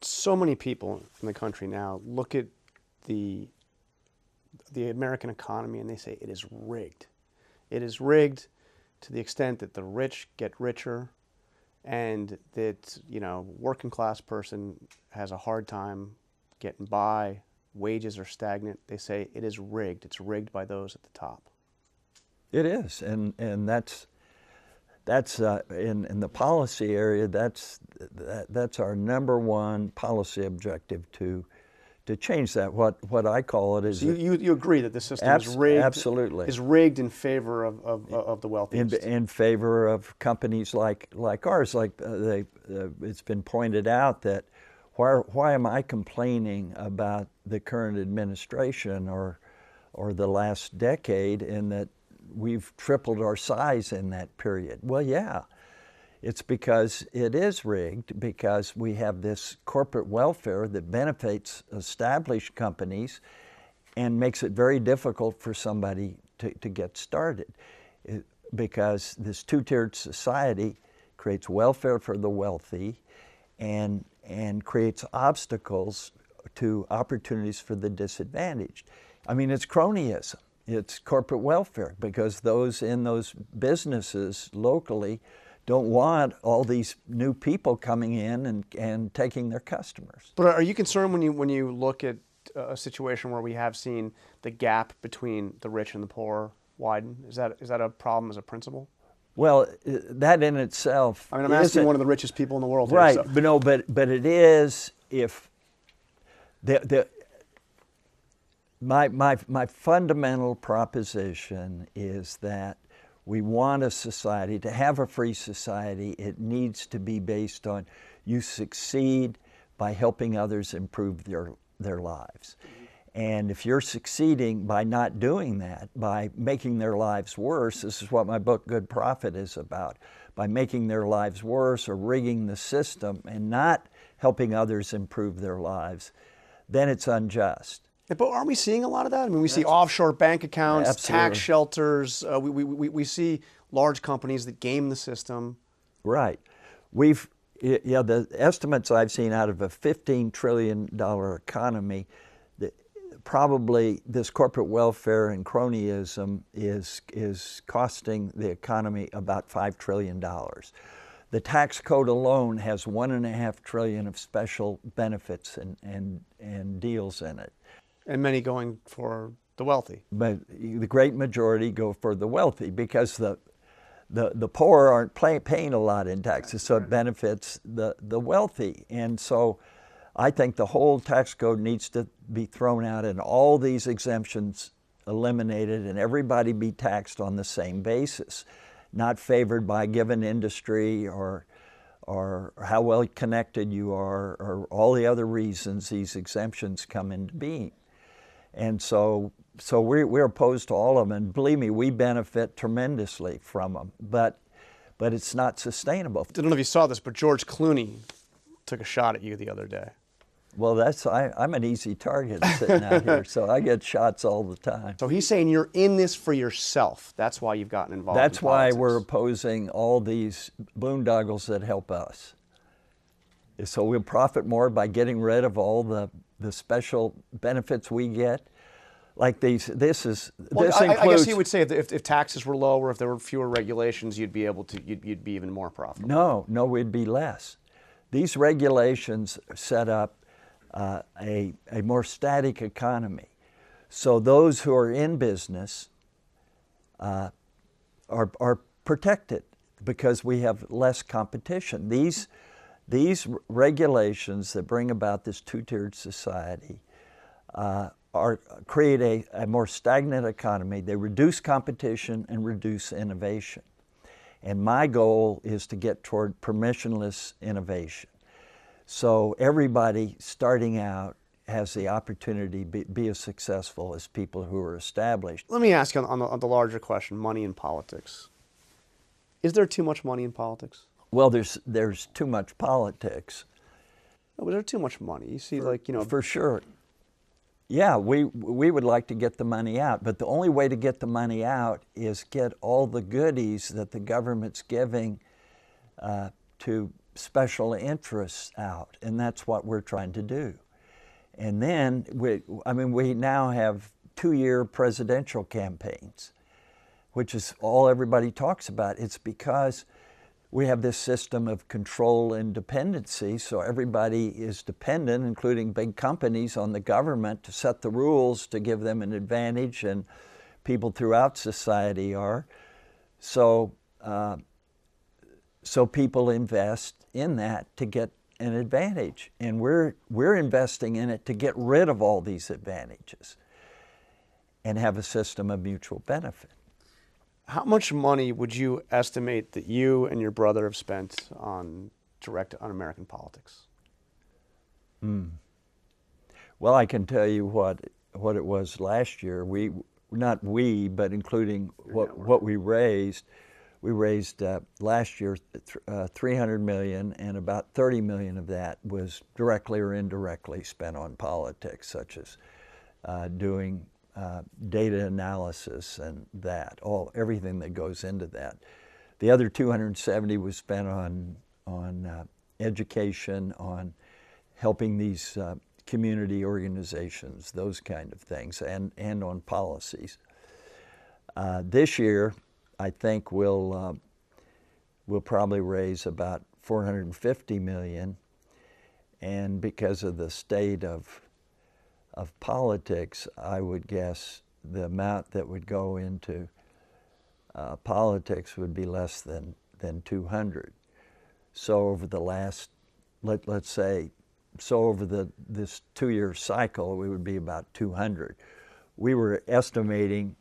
So many people in the country now look at the American economy and they say it is rigged. It is rigged to the extent that the rich get richer and that, working class person has a hard time getting by, wages are stagnant. They say it is rigged. It's rigged by those at the top. It is, and that's in the policy area. That's our number one policy objective to change that. What I call it is. So you agree that the system is rigged? Absolutely. Is rigged in favor of the wealthiest. In favor of companies like ours. It's been pointed out that why am I complaining about the current administration or the last decade in that we've tripled our size in that period? Well, yeah, it's because it is rigged, because we have this corporate welfare that benefits established companies and makes it very difficult for somebody to get started. Because this two-tiered society creates welfare for the wealthy and creates obstacles to opportunities for the disadvantaged. I mean, it's cronyism. It's corporate welfare, because those in those businesses locally don't want all these new people coming in and taking their customers. But are you concerned when you look at a situation where we have seen the gap between the rich and the poor widen? Is that a problem as a principle? Well, that in itself. I mean, I'm asking one of the richest people in the world. Right, here, so. but it is if My fundamental proposition is that we want a society, to have a free society, it needs to be based on you succeed by helping others improve their lives. And if you're succeeding by not doing that, by making their lives worse, this is what my book Good Profit is about, by making their lives worse or rigging the system and not helping others improve their lives, then it's unjust. But aren't we seeing a lot of that? I mean, we see offshore bank accounts, Absolutely. Tax shelters. We see large companies that game the system. Right. The estimates I've seen out of a $15 trillion economy, probably this corporate welfare and cronyism is costing the economy about $5 trillion. The tax code alone has $1.5 trillion of special benefits and deals in it. And many going for the wealthy. But the great majority go for the wealthy, because the poor aren't paying a lot in taxes, so it benefits the wealthy. And so I think the whole tax code needs to be thrown out and all these exemptions eliminated and everybody be taxed on the same basis, not favored by a given industry or how well connected you are or all the other reasons these exemptions come into being. And so we're opposed to all of them, and believe me, we benefit tremendously from them, but it's not sustainable. I don't know if you saw this, but George Clooney took a shot at you the other day. Well, I'm an easy target sitting out here, so I get shots all the time. So he's saying you're in this for yourself. That's why you've gotten involved. That's in why politics. we're opposing all these boondoggles that help us. So we'll profit more by getting rid of all the special benefits we get. Like these, this includes. I guess he would say if taxes were lower, if there were fewer regulations, you'd be even more profitable. No, we'd be less. These regulations set up a more static economy. So those who are in business are protected because we have less competition. These regulations that bring about this two-tiered society create a more stagnant economy. They reduce competition and reduce innovation. And my goal is to get toward permissionless innovation. So everybody starting out has the opportunity to be as successful as people who are established. Let me ask you on the larger question, money in politics. Is there too much money in politics? Well, there's too much politics. No, but there's too much money. You see, For sure. Yeah, we would like to get the money out, but the only way to get the money out is get all the goodies that the government's giving to special interests out, and that's what we're trying to do. And then, we now have 2-year presidential campaigns, which is all everybody talks about. It's because we have this system of control and dependency, so everybody is dependent, including big companies, on the government to set the rules to give them an advantage, and people throughout society are. So people invest in that to get an advantage, and we're investing in it to get rid of all these advantages and have a system of mutual benefit. How much money would you estimate that you and your brother have spent on American politics? Well, I can tell you what it was last year. But including what we raised. We raised last year $300 million, and about $30 million of that was directly or indirectly spent on politics, such as doing data analysis and everything that goes into that. The other 270 was spent on education, on helping these community organizations, those kind of things, and on policies. This year, I think we'll probably raise about $450 million, and because of the state of politics, I would guess the amount that would go into politics would be less than 200. So over the last, let's say, over this 2-year cycle, we would be about 200. We were estimating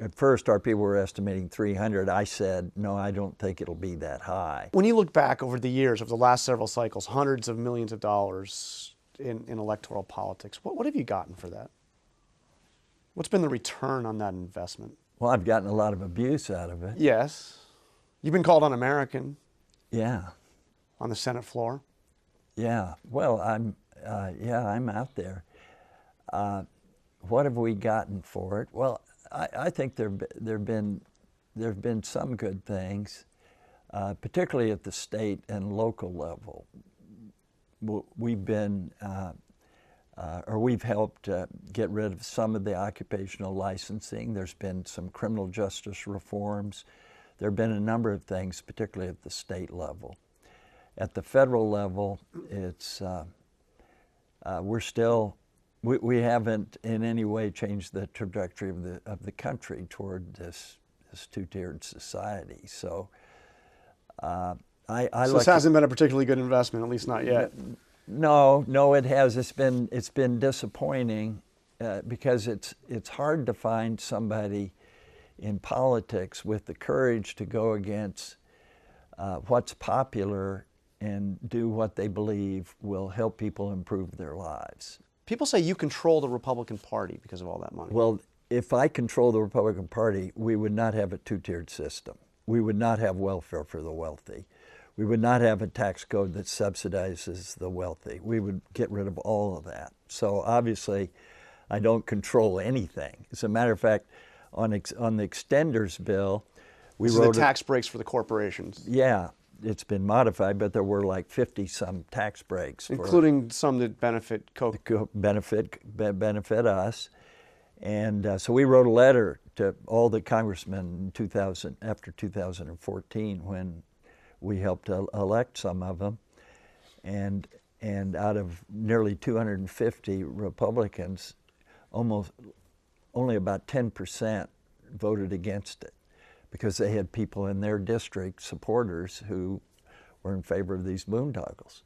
at first, our people were estimating 300. I said, no, I don't think it'll be that high. When you look back over the years, over the last several cycles, hundreds of millions of dollars in electoral politics, what have you gotten for that? What's been the return on that investment? Well, I've gotten a lot of abuse out of it. Yes. You've been called un-American. Yeah. On the Senate floor. Yeah. Well, I'm out there. What have we gotten for it? Well, I think there have been some good things, particularly at the state and local level. We've helped get rid of some of the occupational licensing. There's been some criminal justice reforms. There have been a number of things, particularly at the state level. At the federal level, it's we haven't in any way changed the trajectory of the country toward this two-tiered society. So so this hasn't been a particularly good investment, at least not yet. No, it has. It's been disappointing because it's hard to find somebody in politics with the courage to go against what's popular and do what they believe will help people improve their lives. People say you control the Republican Party because of all that money. Well, if I control the Republican Party, we would not have a two-tiered system. We would not have welfare for the wealthy. We would not have a tax code that subsidizes the wealthy. We would get rid of all of that. So obviously, I don't control anything. As a matter of fact, on the extenders bill, we wrote the tax breaks for the corporations. Yeah. It's been modified, but there were like 50-some tax breaks, including some that benefit Koch. benefit us, and so we wrote a letter to all the congressmen in after 2014 when we helped elect some of them, and out of nearly 250 Republicans, only about 10% voted against it, because they had people in their district, supporters, who were in favor of these boondoggles.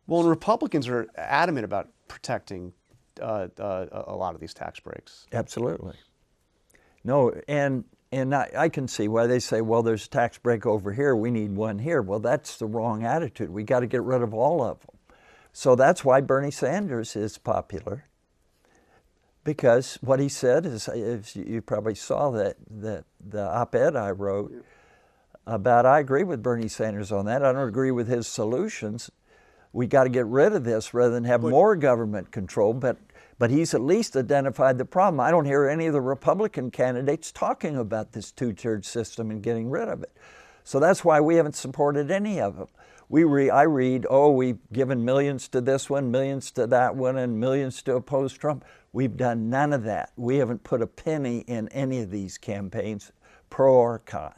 Well, and Republicans are adamant about protecting a lot of these tax breaks. Absolutely. No, and I can see why they say, well, there's a tax break over here, we need one here. Well, that's the wrong attitude. We got to get rid of all of them. So that's why Bernie Sanders is popular. Because what he said is, you probably saw that the op-ed I wrote about, I agree with Bernie Sanders on that. I don't agree with his solutions. We got to get rid of this rather than have more government control. But he's at least identified the problem. I don't hear any of the Republican candidates talking about this two-tiered system and getting rid of it. So that's why we haven't supported any of them. I read, oh, we've given millions to this one, millions to that one, and millions to oppose Trump. We've done none of that. We haven't put a penny in any of these campaigns, pro or con.